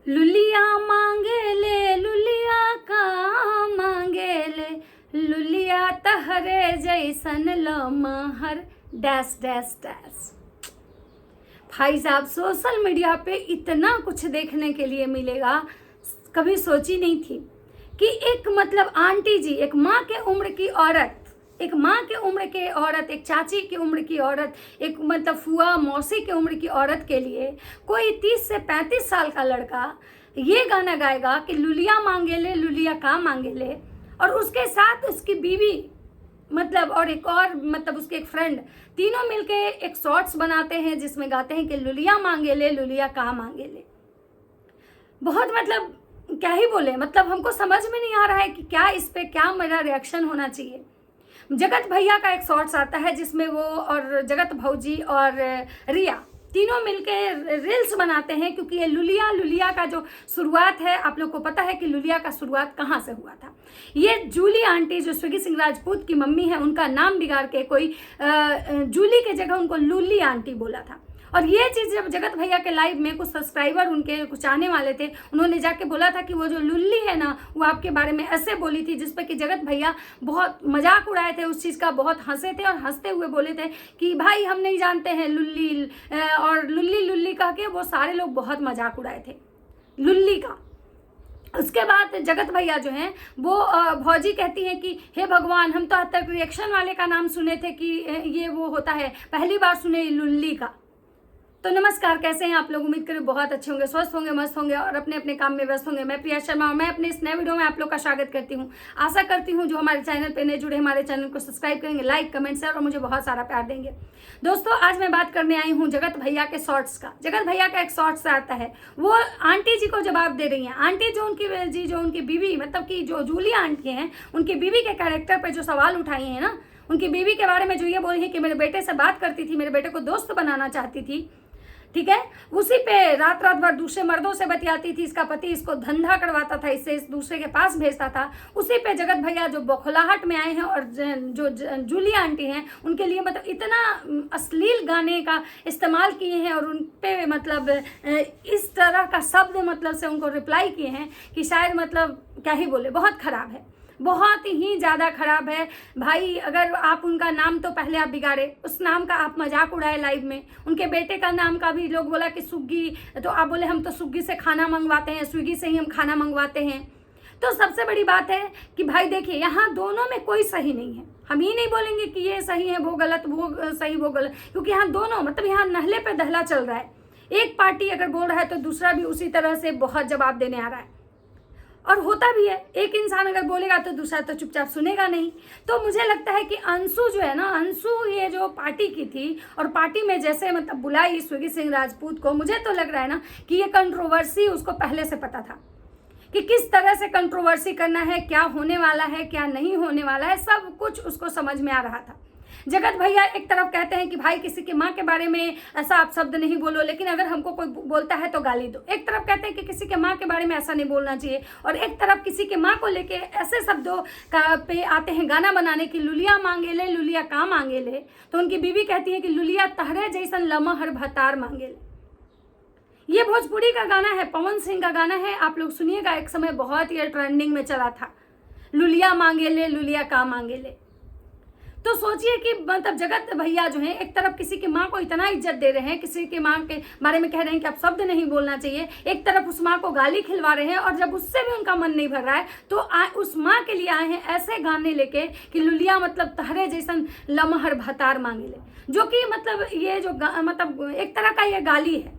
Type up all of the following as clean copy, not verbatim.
लुलिया मांगे ले लुलिया का मांगे ले, लुलिया तहरे जैसन लमहर डैश डैश डैश। भाई साहब, सोशल मीडिया पे इतना कुछ देखने के लिए मिलेगा, कभी सोची नहीं थी कि एक मतलब आंटी जी, एक माँ के उम्र की औरत, एक माँ के उम्र के औरत, एक चाची की उम्र की औरत, एक मतलब फुआ मौसी की उम्र की औरत के लिए कोई 30 से 35 साल का लड़का ये गाना गाएगा कि लुलिया मांगे ले लुलिया का मांगे ले, और उसके साथ उसकी बीवी मतलब और एक और मतलब उसके एक फ्रेंड, तीनों मिलके एक शॉर्ट्स बनाते हैं जिसमें गाते हैं कि लुलिया मांगे ले लुलिया का मांगे ले। बहुत मतलब क्या ही बोले, मतलब हमको समझ में नहीं आ रहा है कि क्या इस पे क्या मेरा रिएक्शन होना चाहिए। जगत भैया का एक शॉर्ट्स आता है जिसमें वो और जगत भौजी और रिया तीनों मिलके रील्स बनाते हैं, क्योंकि ये लुलिया लुलिया का जो शुरुआत है, आप लोग को पता है कि लुलिया का शुरुआत कहाँ से हुआ था। ये जूली आंटी जो स्विगी सिंह राजपूत की मम्मी है, उनका नाम बिगाड़ के कोई जूली के जगह उनको लुली आंटी बोला था। और ये चीज़ जब जगत भैया के लाइव में कुछ सब्सक्राइबर उनके कुछ आने वाले थे, उन्होंने जाके बोला था कि वो जो लुल्ली है ना, वो आपके बारे में ऐसे बोली थी, जिस पर कि जगत भैया बहुत मजाक उड़ाए थे उस चीज़ का, बहुत हंसे थे और हंसते हुए बोले थे कि भाई हम नहीं जानते हैं लुल्ली, और लुल्ली लुल्ली कह के वो सारे लोग बहुत मजाक उड़ाए थे लुल्ली का। उसके बाद जगत भैया जो हैं वो भौजी कहती हैं कि हे भगवान, हम तो आज तक रिएक्शन वाले का नाम सुने थे कि ये वो होता है, पहली बार सुने लुल्ली का। तो नमस्कार, कैसे हैं आप लोग? उम्मीद करें बहुत अच्छे होंगे, स्वस्थ होंगे, मस्त होंगे और अपने अपने काम में व्यस्त होंगे। मैं प्रिया शर्मा और मैं अपने इस नए वीडियो में आप लोग का स्वागत करती हूं। आशा करती हूं जो हमारे चैनल पे नए जुड़े हमारे चैनल को सब्सक्राइब करेंगे, लाइक कमेंट शेयर और मुझे बहुत सारा प्यार देंगे। दोस्तों, आज मैं बात करने आई हूँ जगत भैया के शॉर्ट्स का। जगत भैया का एक शॉर्ट्स आता है, वो आंटी जी को जवाब दे रही हैं। आंटी जो उनकी बीवी मतलब कि जो जूली आंटी हैं, उनकी बीवी के कैरेक्टर पर जो सवाल उठाए हैं ना, उनकी बीवी के बारे में जो ये बोली है कि मेरे बेटे से बात करती थी, मेरे बेटे को दोस्त बनाना चाहती थी, ठीक है, उसी पे रात रात भर दूसरे मर्दों से बतियाती थी, इसका पति इसको धंधा करवाता था, इससे इस दूसरे के पास भेजता था। उसी पे जगत भैया जो बौखलाहट में आए हैं और जो जूली आंटी हैं, उनके लिए मतलब इतना अश्लील गाने का इस्तेमाल किए हैं और उन पे मतलब इस तरह का शब्द मतलब से उनको रिप्लाई किए हैं कि शायद मतलब क्या ही बोले, बहुत खराब है, बहुत ही ज़्यादा खराब है भाई। अगर आप उनका नाम तो पहले आप बिगाड़े, उस नाम का आप मजाक उड़ाए लाइव में। उनके बेटे का नाम का भी लोग बोला कि सुग्गी, तो आप बोले हम तो सुग्गी से खाना मंगवाते हैं, स्विगी से ही हम खाना मंगवाते हैं। तो सबसे बड़ी बात है कि भाई देखिए, यहाँ दोनों में कोई सही नहीं है। हम ये नहीं बोलेंगे कि ये सही है वो गलत, वो सही वो गलत, क्योंकि यहाँ दोनों मतलब यहाँ नहले पे दहला चल रहा है। एक पार्टी अगर बोल रहा है तो दूसरा भी उसी तरह से बहुत जवाब देने आ रहा है, और होता भी है। एक इंसान अगर बोलेगा तो दूसरा तो चुपचाप सुनेगा नहीं। तो मुझे लगता है कि अंशु जो है ना, अंशु ये जो पार्टी की थी और पार्टी में जैसे मतलब बुलाई स्विगी सिंह राजपूत को, मुझे तो लग रहा है ना कि ये कंट्रोवर्सी उसको पहले से पता था कि किस तरह से कंट्रोवर्सी करना है, क्या होने वाला है, क्या नहीं होने वाला है, सब कुछ उसको समझ में आ रहा था। जगत भैया एक तरफ कहते हैं कि भाई किसी की माँ के बारे में ऐसा आप शब्द नहीं बोलो, लेकिन अगर हमको कोई बोलता है तो गाली दो। एक तरफ कहते हैं कि किसी के माँ के बारे में ऐसा नहीं बोलना चाहिए, और एक तरफ किसी के माँ को लेके ऐसे शब्दों का पे आते हैं गाना बनाने की, लुलिया मांगे ले लुलिया का मांगे ले। तो उनकी बीवी कहती है कि लुलिया तहरे जैसन लमहर भतार मांगे ले। ये भोजपुरी का गाना है, पवन सिंह का गाना है, आप लोग सुनिएगा। एक समय बहुत ही ट्रेंडिंग में चला था, लुलिया मांगे ले लुलिया का मांगे ले। तो सोचिए कि मतलब जगत भैया जो है एक तरफ किसी की माँ को इतना इज्जत दे रहे हैं, किसी की माँ के बारे में कह रहे हैं कि आप शब्द नहीं बोलना चाहिए, एक तरफ उस माँ को गाली खिलवा रहे हैं, और जब उससे भी उनका मन नहीं भर रहा है तो उस माँ के लिए आए हैं ऐसे गाने लेके कि लुलिया मतलब तहरे जैसन लमहर भतार मांगे ले, जो कि मतलब ये जो मतलब एक तरह का ये गाली है।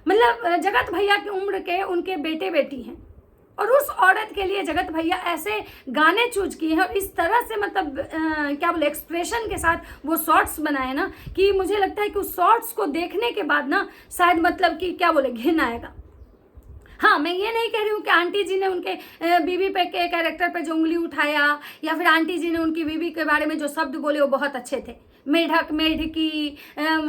मतलब जगत भैया की उम्र के उनके बेटे बेटी हैं, और उस औरत के लिए जगत भैया ऐसे गाने चूज किए हैं और इस तरह से मतलब क्या बोले एक्सप्रेशन के साथ वो शॉर्ट्स बनाए ना, कि मुझे लगता है कि उस शॉर्ट्स को देखने के बाद ना शायद मतलब कि क्या बोले घिन आएगा। हाँ, मैं ये नहीं कह रही हूँ कि आंटी जी ने उनके बीवी पे के कैरेक्टर पे जो उंगली उठाया, या फिर आंटी जी ने उनकी बीवी के बारे में जो शब्द बोले वो बहुत अच्छे थे। मेढक मेढकी,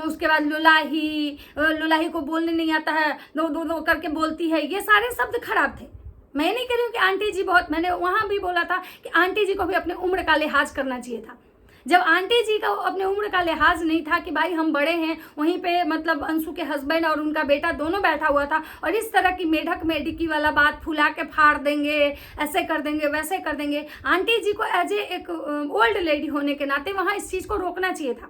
उसके बाद लुलाही, लुलाही को बोलने नहीं आता है, दो दो दो करके बोलती है, ये सारे शब्द खराब थे। मैं नहीं कह रही हूँ कि आंटी जी बहुत, मैंने वहाँ भी बोला था कि आंटी जी को भी अपने उम्र का लिहाज करना चाहिए था। जब आंटी जी का अपने उम्र का लिहाज नहीं था कि भाई हम बड़े हैं, वहीं पे मतलब अंशु के हस्बैंड और उनका बेटा दोनों बैठा हुआ था, और इस तरह की मेढक मेढकी वाला बात फुला के फाड़ देंगे, ऐसे कर देंगे वैसे कर देंगे। आंटी जी को एज ए एक ओल्ड लेडी होने के नाते वहाँ इस चीज़ को रोकना चाहिए था।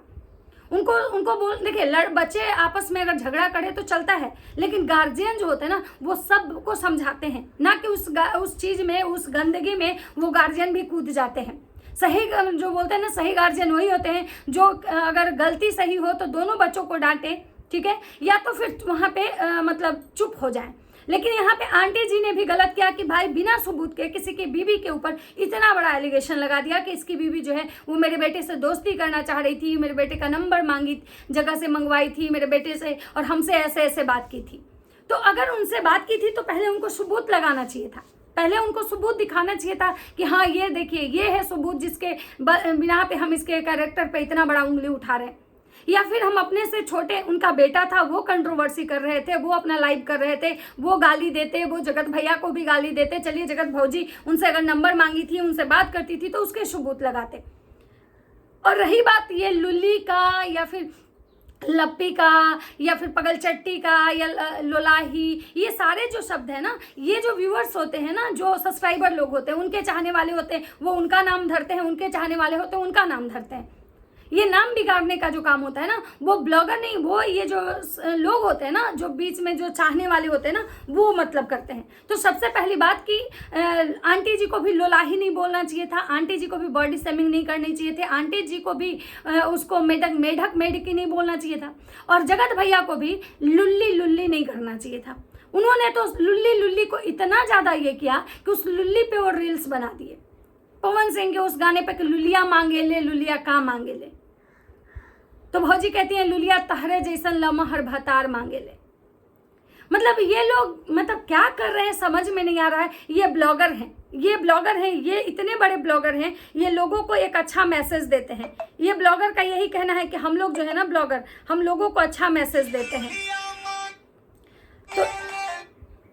उनको बोल, देखिए बच्चे आपस में अगर झगड़ा करे तो चलता है, लेकिन गार्जियन जो होते हैं ना वो सबको समझाते हैं, ना कि उस चीज़ में, उस गंदगी में वो गार्जियन भी कूद जाते हैं। सही जो बोलते हैं ना, सही गार्जियन वही होते हैं जो अगर गलती सही हो तो दोनों बच्चों को डांटे, ठीक है, या तो फिर वहाँ पे मतलब चुप हो जाए। लेकिन यहाँ पे आंटी जी ने भी गलत किया कि भाई बिना सबूत के किसी की बीवी के ऊपर इतना बड़ा एलिगेशन लगा दिया कि इसकी बीवी जो है वो मेरे बेटे से दोस्ती करना चाह रही थी, मेरे बेटे का नंबर मांगी जगह से मंगवाई थी मेरे बेटे से, और हमसे ऐसे ऐसे बात की थी। तो अगर उनसे बात की थी तो पहले उनको सबूत लगाना चाहिए था, पहले उनको सबूत दिखाना चाहिए था कि हाँ ये देखिए ये है सबूत जिसके बिना पे हम इसके कैरेक्टर पे इतना बड़ा उंगली उठा रहे हैं। या फिर हम अपने से छोटे, उनका बेटा था वो कंट्रोवर्सी कर रहे थे, वो अपना लाइव कर रहे थे, वो गाली देते, वो जगत भैया को भी गाली देते, चलिए जगत भौजी उनसे अगर नंबर मांगी थी, उनसे बात करती थी तो उसके सबूत लगाते। और रही बात ये लुल्ली का या फिर लप्पी का या फिर पगलचट्टी का या लोलाही, ये सारे जो शब्द है ना, ये जो व्यूअर्स होते हैं ना, जो सब्सक्राइबर लोग होते हैं, उनके चाहने वाले होते हैं, वो उनका नाम धरते हैं, उनके चाहने वाले होते हैं उनका नाम धरते हैं। ये नाम बिगाड़ने का जो काम होता है ना, वो ब्लॉगर नहीं, वो ये जो लोग होते हैं ना, जो बीच में जो चाहने वाले होते हैं ना, वो मतलब करते हैं। तो सबसे पहली बात कि आंटी जी को भी लोलाही नहीं बोलना चाहिए था, आंटी जी को भी बॉडी शेमिंग नहीं करनी चाहिए थे, आंटी जी को भी उसको मेढक मेढकी नहीं बोलना चाहिए था, और जगत भैया को भी लुल्ली लुल्ली नहीं करना चाहिए था। उन्होंने तो लुल्ली लुल्ली को इतना ज़्यादा ये किया कि उस लुल्ली पे वो रील्स बना दिए, पवन सिंह के उस गाने पे कि लुलिया मांगे ले, लुलिया का मांगे ले। तो भौजी कहती हैं लुलिया तहरे जैसन लमहर भतार मांगे ले। मतलब ये लोग मतलब क्या कर रहे हैं समझ में नहीं आ रहा है। ये ब्लॉगर हैं, ये इतने बड़े ब्लॉगर हैं, ये लोगों को एक अच्छा मैसेज देते हैं। ये ब्लॉगर का यही कहना है कि हम लोग जो है ना ब्लॉगर, हम लोगों को अच्छा मैसेज देते हैं।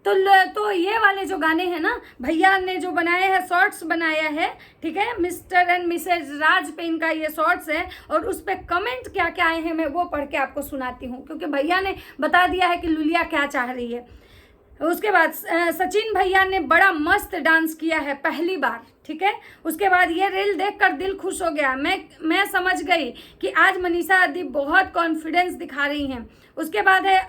तो ये वाले जो गाने हैं ना, भैया ने जो बनाए हैं, शॉर्ट्स बनाया है, ठीक है, मिस्टर एंड मिसेज राज पे इनका ये शॉर्ट्स है, और उस पर कमेंट क्या क्या आए हैं मैं वो पढ़ के आपको सुनाती हूँ, क्योंकि भैया ने बता दिया है कि लुलिया क्या चाह रही है। उसके बाद सचिन भैया ने बड़ा मस्त डांस किया है पहली बार, ठीक है। उसके बाद ये रील देखकर दिल खुश हो गया, मैं समझ गई कि आज मनीषा दी बहुत कॉन्फिडेंस दिखा रही हैं। उसके बाद है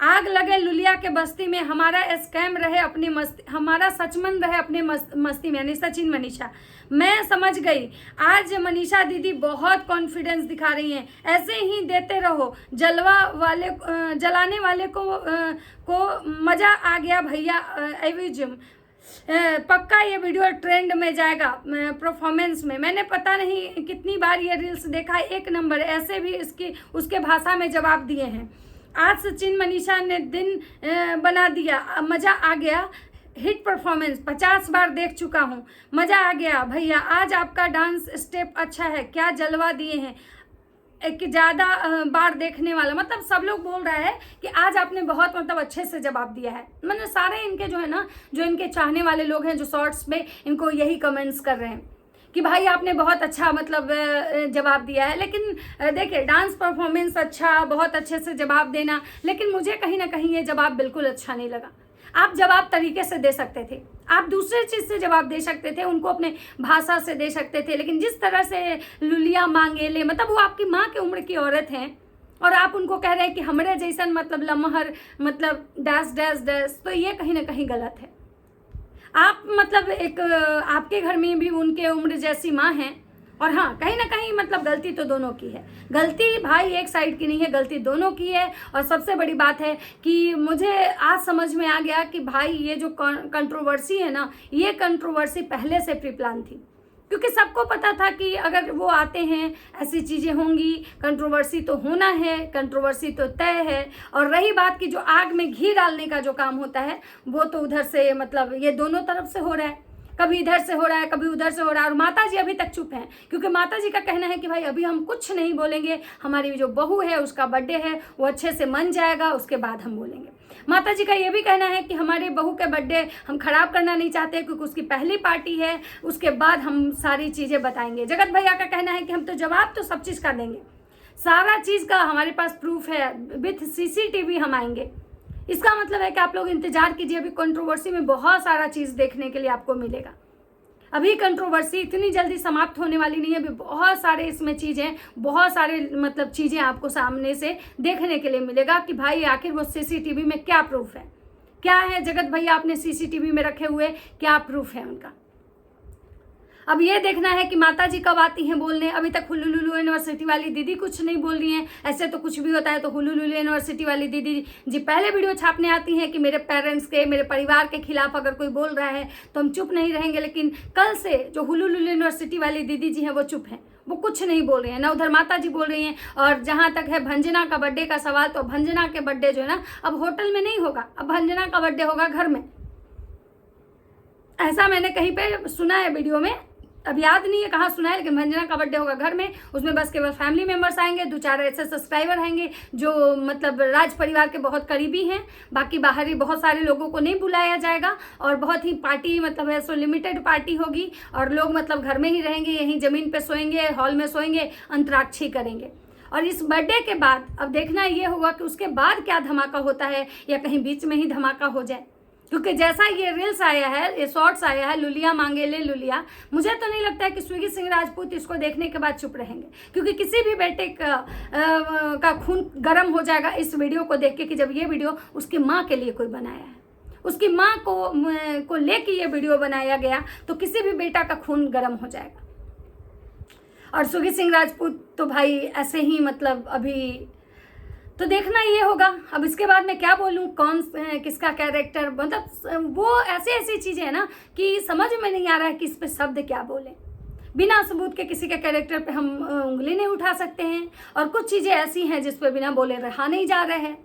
आग लगे लुलिया के बस्ती में, हमारा स्कैम रहे अपनी मस्ती, हमारा सचमन रहे अपने मस्ती में, यानी सचिन मनीषा। मैं समझ गई आज मनीषा दीदी बहुत कॉन्फिडेंस दिखा रही हैं, ऐसे ही देते रहो, जलाने वाले को मज़ा आ गया भैया एविजम। पक्का ये वीडियो ट्रेंड में जाएगा परफॉर्मेंस में। मैंने पता नहीं कितनी बार ये रील्स देखा, एक नंबर, ऐसे भी उसके भाषा में जवाब दिए हैं। आज सचिन मनीषा ने दिन बना दिया, मज़ा आ गया, हिट परफॉर्मेंस 50 बार देख चुका हूँ, मज़ा आ गया भैया, आज आपका डांस स्टेप अच्छा है, क्या जलवा दिए हैं, एक ज़्यादा बार देखने वाला। मतलब सब लोग बोल रहा है कि आज आपने बहुत मतलब अच्छे से जवाब दिया है। मतलब सारे इनके जो है ना, जो इनके चाहने वाले लोग हैं, जो शॉर्ट्स में इनको यही कमेंट्स कर रहे हैं कि भाई आपने बहुत अच्छा मतलब जवाब दिया है। लेकिन देखिए, डांस परफॉर्मेंस अच्छा, बहुत अच्छे से जवाब देना, लेकिन मुझे कहीं ना कहीं ये जवाब बिल्कुल अच्छा नहीं लगा। आप जवाब तरीके से दे सकते थे, आप दूसरे चीज़ से जवाब दे सकते थे, उनको अपने भाषा से दे सकते थे, लेकिन जिस तरह से लुलिया मांगे ले, मतलब वो आपकी माँ की उम्र की औरत हैं और आप उनको कह रहे हैं कि हमारे जैसन मतलब लमहर मतलब डैश डैश डैश, तो ये कहीं ना कहीं गलत है। आप मतलब एक आपके घर में भी उनके उम्र जैसी माँ हैं, और हाँ कहीं ना कहीं मतलब गलती तो दोनों की है। गलती भाई एक साइड की नहीं है, गलती दोनों की है। और सबसे बड़ी बात है कि मुझे आज समझ में आ गया कि भाई ये जो कंट्रोवर्सी है ना, ये कंट्रोवर्सी पहले से प्री प्लान थी, क्योंकि सबको पता था कि अगर वो आते हैं ऐसी चीज़ें होंगी, कंट्रोवर्सी तो होना है, कंट्रोवर्सी तो तय है। और रही बात कि जो आग में घी डालने का जो काम होता है, वो तो उधर से मतलब ये दोनों तरफ से हो रहा है। कभी इधर से हो रहा है, कभी उधर से हो रहा है। और माता जी अभी तक चुप हैं, क्योंकि माता जी का कहना है कि भाई अभी हम कुछ नहीं बोलेंगे, हमारी जो बहू है उसका बर्थडे है, वो अच्छे से मन जाएगा, उसके बाद हम बोलेंगे। माता जी का ये भी कहना है कि हमारे बहू के बर्थडे हम खराब करना नहीं चाहते, क्योंकि उसकी पहली पार्टी है, उसके बाद हम सारी चीज़ें बताएंगे। जगत भैया का कहना है कि हम तो जवाब तो सब चीज़ का देंगे, सारा चीज़ का हमारे पास प्रूफ है, विथ CCTV हम आएंगे। इसका मतलब है कि आप लोग इंतजार कीजिए, अभी कंट्रोवर्सी में बहुत सारा चीज़ देखने के लिए आपको मिलेगा। अभी कंट्रोवर्सी इतनी जल्दी समाप्त होने वाली नहीं है, अभी बहुत सारे इसमें चीज़ें, बहुत सारे मतलब चीज़ें आपको सामने से देखने के लिए मिलेगा कि भाई आखिर वो CCTV में क्या प्रूफ है, क्या है जगत भैया आपने CCTV में रखे हुए, क्या प्रूफ है उनका। अब ये देखना है कि माता जी कब आती हैं बोलने। अभी तक हुलुलुलु यूनिवर्सिटी वाली दीदी कुछ नहीं बोल रही हैं। ऐसे तो कुछ भी होता है तो हुलुलुलु यूनिवर्सिटी वाली दीदी जी पहले वीडियो छापने आती हैं कि मेरे पेरेंट्स के, मेरे परिवार के खिलाफ अगर कोई बोल रहा है तो हम चुप नहीं रहेंगे। लेकिन कल से जो हुलुलुलु यूनिवर्सिटी वाली दीदी जी हैं वो चुप हैं, वो कुछ नहीं बोल रही हैं, ना उधर माता जी बोल रही हैं। और जहाँ तक है भंजना का बर्थडे का सवाल, तो भंजना के बर्थडे जो है ना अब होटल में नहीं होगा, अब भंजना का बर्थडे होगा घर में। ऐसा मैंने कहीं पे सुना है वीडियो में, अब याद नहीं है कहाँ सुना है, लेकिन भंजना का बर्थडे होगा घर में। उसमें बस केवल फैमिली मेंबर्स आएंगे, 2-4 ऐसे सब्सक्राइबर आएंगे जो मतलब राज परिवार के बहुत करीबी हैं। बाकी बाहरी बहुत सारे लोगों को नहीं बुलाया जाएगा और बहुत ही पार्टी मतलब है सो लिमिटेड पार्टी होगी। और लोग मतलब घर में ही रहेंगे, यहीं ज़मीन पे सोएंगे, हॉल में सोएंगे, अंतराक्षी करेंगे। और इस बर्थडे के बाद अब देखना ये होगा कि उसके बाद क्या धमाका होता है, या कहीं बीच में ही धमाका हो जाए। क्योंकि जैसा ये रील्स आया है, ये शॉर्ट्स आया है, लुलिया मांगे ले लुलिया, मुझे तो नहीं लगता है कि स्विगी सिंह राजपूत इसको देखने के बाद चुप रहेंगे। क्योंकि किसी भी बेटे का खून गर्म हो जाएगा इस वीडियो को देख के कि जब ये वीडियो उसकी माँ के लिए कोई बनाया है, उसकी माँ को लेके ये वीडियो बनाया गया, तो किसी भी बेटा का खून गर्म हो जाएगा। और स्विगी सिंह राजपूत तो भाई ऐसे ही मतलब अभी तो देखना ये होगा। अब इसके बाद मैं क्या बोलूँ, कौन किसका कैरेक्टर, मतलब वो ऐसी चीज़ें हैं ना कि समझ में नहीं आ रहा है कि इस पे शब्द क्या बोले। बिना सबूत के किसी के कैरेक्टर पे हम उंगली नहीं उठा सकते हैं, और कुछ चीज़ें ऐसी हैं जिस पे बिना बोले रहा नहीं जा रहे हैं।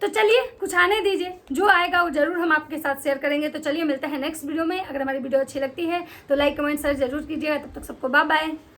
तो चलिए कुछ आने दीजिए, जो आएगा वो जरूर हम आपके साथ शेयर करेंगे। तो चलिए मिलते हैं नेक्स्ट वीडियो में। अगर हमारी वीडियो अच्छी लगती है तो लाइक कमेंट शेयर जरूर कीजिएगा। तब तक सबको बाय बाय।